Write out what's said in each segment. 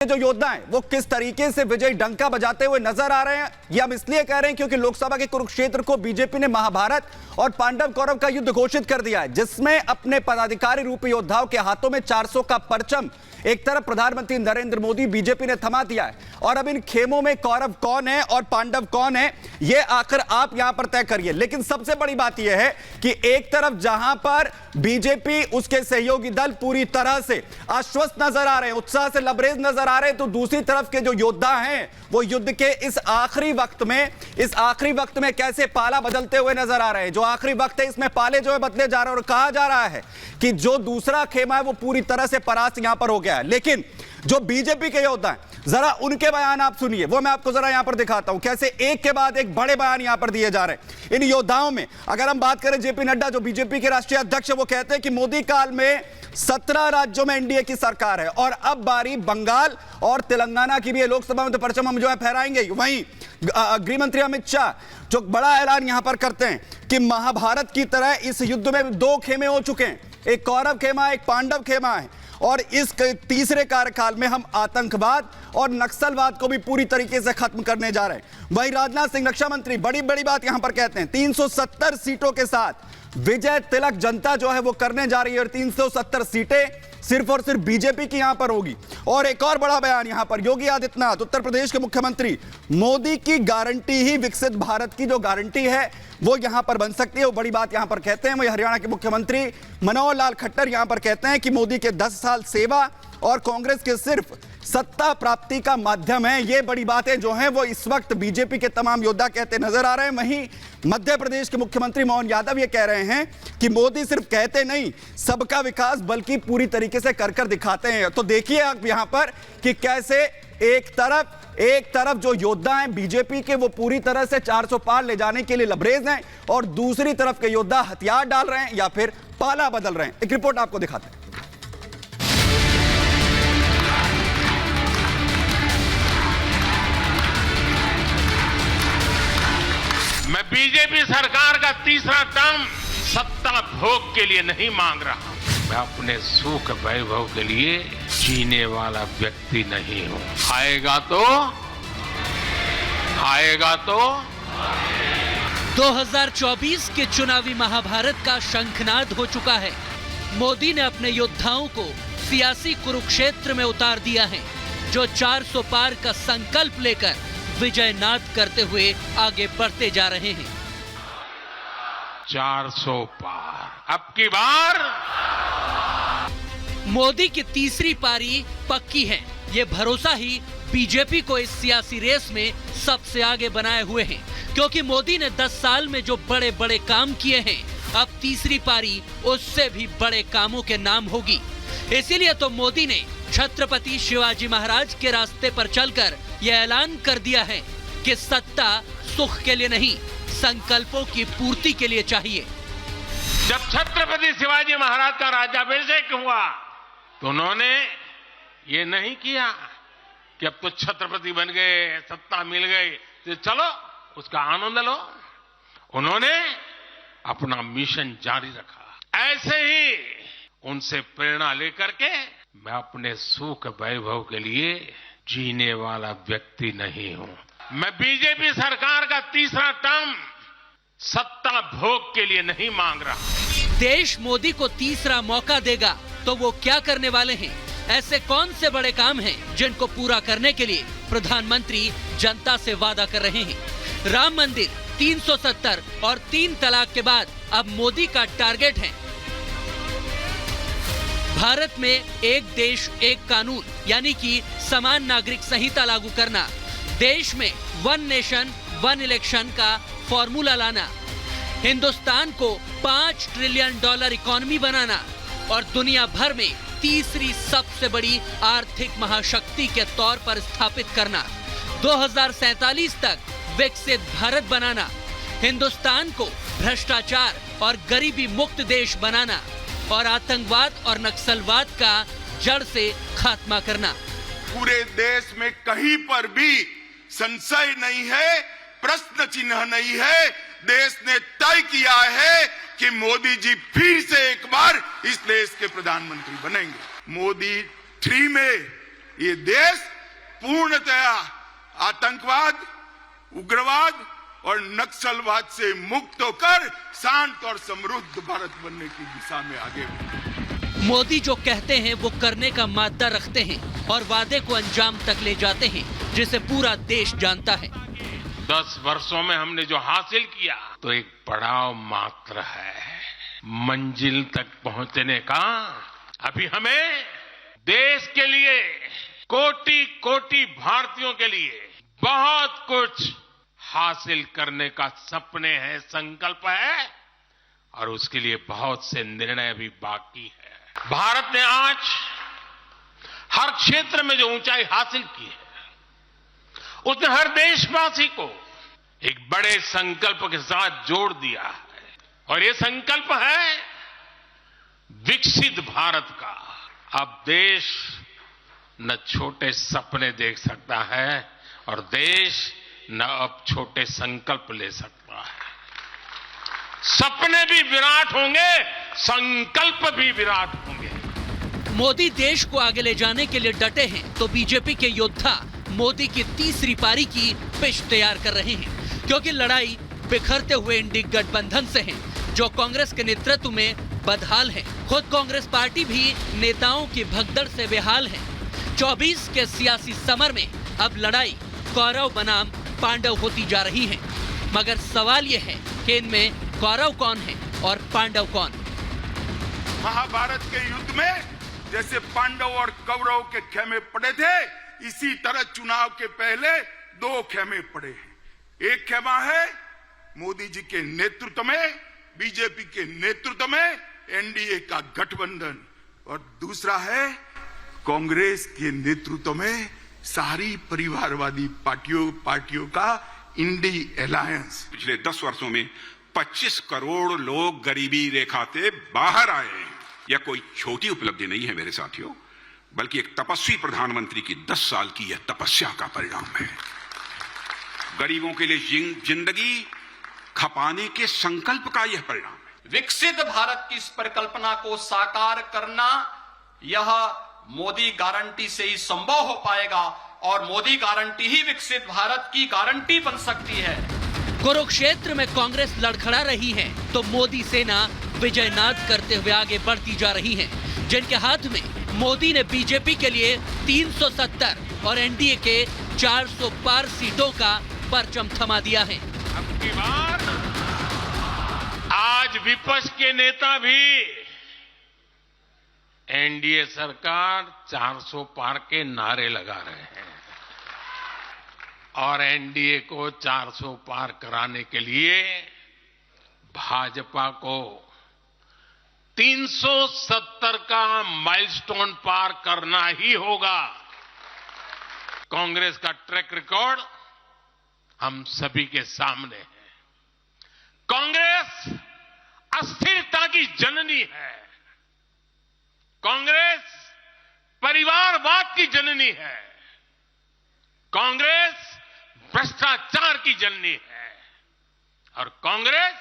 जो योद्धा हैं वो किस तरीके से विजय डंका बजाते हुए नजर आ रहे हैं, ये हम इसलिए कह रहे हैं क्योंकि लोकसभा के कुरुक्षेत्र को बीजेपी ने महाभारत और पांडव कौरव का युद्ध घोषित कर दिया है, जिसमें अपने पदाधिकारी रूपी योद्धाओं के हाथों में 400 का परचम एक तरफ प्रधानमंत्री नरेंद्र मोदी बीजेपी ने थमा दिया है और अब इन खेमों में कौरव कौन है और पांडव कौन है ये आखिर आप यहां पर तय करिए। लेकिन सबसे बड़ी बात यह है कि एक तरफ जहां पर बीजेपी उसके सहयोगी दल पूरी तरह से आश्वस्त नजर आ रहे हैं, उत्साह से लबरेज नजर आ रहे हैं, तो दूसरी तरफ के जो योद्धा हैं वो युद्ध के इस आखिरी वक्त में कैसे पाला बदलते हुए नजर आ रहे हैं। जो आखिरी वक्त है इसमें पाले जो है बदले जा रहे हैं और कहा जा रहा है कि जो दूसरा खेमा है वो पूरी तरह से परास्त यहां पर हो गया है। लेकिन जो बीजेपी के योद्धा हैं जरा उनके बयान आप सुनिए, वो मैं आपको जरा यहां पर दिखाता हूं कैसे एक के बाद एक बड़े बयान यहां पर दिए जा रहे हैं इन योद्धाओं में। अगर हम बात करें जेपी नड्डा जो बीजेपी के राष्ट्रीय अध्यक्ष, वो कहते हैं कि मोदी काल में 17 राज्यों में एनडीए की सरकार है और अब बारी बंगाल और तेलंगाना की भी है। लोकसभा में तो परचम हम जो है फहराएंगे। वहीं गृह मंत्री अमित शाह जो बड़ा ऐलान यहां पर करते हैं कि महाभारत की तरह इस युद्ध में 2 खेमे हो चुके हैं, एक कौरव खेमा एक पांडव खेमा है और इस तीसरे कार्यकाल में हम आतंकवाद और नक्सलवाद को भी पूरी तरीके से खत्म करने जा रहे हैं। वहीं राजनाथ सिंह रक्षा मंत्री बड़ी बात यहां पर कहते हैं 370 सीटों के साथ विजय तिलक जनता जो है वो करने जा रही है और 370 सीटें सिर्फ और सिर्फ बीजेपी की यहां पर होगी। और एक और बड़ा बयान यहां पर योगी आदित्यनाथ उत्तर प्रदेश के मुख्यमंत्री, मोदी की गारंटी ही विकसित भारत की जो गारंटी है वो यहां पर बन सकती है, वो बड़ी बात यहां पर कहते हैं। वही हरियाणा के मुख्यमंत्री मनोहर लाल खट्टर यहां पर कहते हैं कि मोदी के 10 साल सेवा और कांग्रेस के सिर्फ सत्ता प्राप्ति का माध्यम है। ये बड़ी बातें जो हैं वो इस वक्त बीजेपी के तमाम योद्धा कहते नजर आ रहे हैं। वहीं मध्य प्रदेश के मुख्यमंत्री मोहन यादव ये कह रहे हैं कि मोदी सिर्फ कहते नहीं सबका विकास बल्कि पूरी तरीके से कर दिखाते हैं। तो देखिए आप यहां पर कि कैसे एक तरफ जो योद्धा हैं बीजेपी के वो पूरी तरह से 400 पार ले जाने के लिए लबरेज हैं और दूसरी तरफ के योद्धा हथियार डाल रहे हैं या फिर पाला बदल रहे हैं। एक रिपोर्ट आपको दिखाते हैं। मैं बीजेपी सरकार का तीसरा टर्म सत्ता भोग के लिए नहीं मांग रहा हूं, मैं अपने सुख वैभव के लिए जीने वाला व्यक्ति नहीं हूं। आएगा तो 2024 के चुनावी महाभारत का शंखनाद हो चुका है। मोदी ने अपने योद्धाओं को सियासी कुरुक्षेत्र में उतार दिया है, जो 400 पार का संकल्प लेकर विजय नाद करते हुए आगे बढ़ते जा रहे हैं। 400 पार अब की बार मोदी की तीसरी पारी पक्की है। ये भरोसा ही बीजेपी को इस सियासी रेस में सबसे आगे बनाए हुए हैं, क्योंकि मोदी ने 10 साल में जो बड़े बड़े काम किए हैं, अब तीसरी पारी उससे भी बड़े कामों के नाम होगी। इसीलिए तो मोदी ने छत्रपति शिवाजी महाराज के रास्ते पर चलकर यह ऐलान कर दिया है कि सत्ता सुख के लिए नहीं, संकल्पों की पूर्ति के लिए चाहिए। जब छत्रपति शिवाजी महाराज का राज्याभिषेक हुआ तो उन्होंने ये नहीं किया कि अब तो छत्रपति बन गए, सत्ता मिल गई तो चलो उसका आनंद लो। उन्होंने अपना मिशन जारी रखा। ऐसे ही उनसे प्रेरणा लेकर के मैं अपने सुख वैभव के लिए जीने वाला व्यक्ति नहीं हूं। मैं बीजेपी सरकार का तीसरा टर्म सत्ता भोग के लिए नहीं मांग रहा। देश मोदी को तीसरा मौका देगा तो वो क्या करने वाले हैं? ऐसे कौन से बड़े काम हैं जिनको पूरा करने के लिए प्रधानमंत्री जनता से वादा कर रहे हैं? राम मंदिर, 370 और 3 तलाक के बाद अब मोदी का टारगेट है भारत में एक देश एक कानून यानी कि समान नागरिक संहिता लागू करना, देश में 1 नेशन 1 इलेक्शन का फॉर्मूला लाना, हिंदुस्तान को $5 ट्रिलियन इकोनॉमी बनाना और दुनिया भर में तीसरी सबसे बड़ी आर्थिक महाशक्ति के तौर पर स्थापित करना, 2047 तक विकसित भारत बनाना, हिंदुस्तान को भ्रष्टाचार और गरीबी मुक्त देश बनाना और आतंकवाद और नक्सलवाद का जड़ से खात्मा करना। पूरे देश में कहीं पर भी संशय नहीं है, प्रश्न चिन्ह नहीं है। देश ने तय किया है कि मोदी जी फिर से एक बार इस देश के प्रधानमंत्री बनेंगे। मोदी 3 में ये देश पूर्णतया आतंकवाद, उग्रवाद और नक्सलवाद से मुक्त होकर शांत और समृद्ध भारत बनने की दिशा में आगे बढ़े। मोदी जो कहते हैं वो करने का मादा रखते हैं और वादे को अंजाम तक ले जाते हैं, जिसे पूरा देश जानता है। 10 वर्षों में हमने जो हासिल किया तो एक पड़ाव मात्र है। मंजिल तक पहुंचने का अभी हमें देश के लिए, कोटि कोटि भारतीयों के लिए बहुत कुछ हासिल करने का सपने हैं, संकल्प है, और उसके लिए बहुत से निर्णय भी बाकी है। भारत ने आज हर क्षेत्र में जो ऊंचाई हासिल की है, उसने हर देशवासी को एक बड़े संकल्प के साथ जोड़ दिया है, और ये संकल्प है विकसित भारत का। अब देश न छोटे सपने देख सकता है और देश न अब छोटे संकल्प ले सकता है। सपने भी विराट होंगे, संकल्प भी विराट होंगे। मोदी देश को आगे ले जाने के लिए डटे हैं तो बीजेपी के योद्धा मोदी की तीसरी पारी की पिच तैयार कर रहे हैं, क्योंकि लड़ाई बिखरते हुए इंडी गठबंधन से है, जो कांग्रेस के नेतृत्व में बदहाल है। खुद कांग्रेस पार्टी भी नेताओं की भगदड़ से बेहाल है। 24 के सियासी समर में अब लड़ाई कौरव बनाम पांडव होती जा रही है, मगर सवाल यह है कि इनमें कौरव कौन है और पांडव कौन। महाभारत के युद्ध में जैसे पांडव और कौरव के खेमे पड़े थे, इसी तरह चुनाव के पहले 2 खेमे पड़े हैं। एक खेमा है मोदी जी के नेतृत्व में, बीजेपी के नेतृत्व में एनडीए का गठबंधन, और दूसरा है कांग्रेस के नेतृत्व में सारी परिवारवादी पार्टियों का इंडी अलायंस। पिछले 10 वर्षों में 25 करोड़ लोग गरीबी रेखा से बाहर आए हैं। यह कोई छोटी उपलब्धि नहीं है मेरे साथियों, बल्कि एक तपस्वी प्रधानमंत्री की 10 साल की यह तपस्या का परिणाम है। गरीबों के लिए जिंदगी खपाने के संकल्प का यह परिणाम है। विकसित भारत की इस परिकल्पना को साकार करना, यह मोदी गारंटी से ही संभव हो पाएगा, और मोदी गारंटी ही विकसित भारत की गारंटी बन सकती है। कुरुक्षेत्र में कांग्रेस लड़खड़ा रही है तो मोदी सेना विजयनाद करते हुए आगे बढ़ती जा रही है, जिनके हाथ में मोदी ने बीजेपी के लिए 370 और एनडीए के 400 पार सीटों का परचम थमा दिया है। अब की बार आज विपक्ष के नेता भी एनडीए सरकार 400 पार के नारे लगा रहे हैं, और एनडीए को 400 पार कराने के लिए भाजपा को 370 का माइलस्टोन पार करना ही होगा। कांग्रेस का ट्रैक रिकॉर्ड हम सभी के सामने है। कांग्रेस अस्थिरता की जननी है, कांग्रेस परिवारवाद की जननी है, कांग्रेस भ्रष्टाचार की जननी है, और कांग्रेस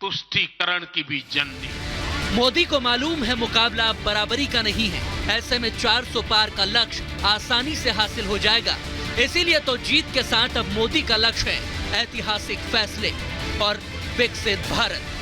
तुष्टीकरण की भी जननी है। मोदी को मालूम है मुकाबला अब बराबरी का नहीं है, ऐसे में 400 पार का लक्ष्य आसानी से हासिल हो जाएगा। इसीलिए तो जीत के साथ अब मोदी का लक्ष्य है ऐतिहासिक फैसले और विकसित भारत।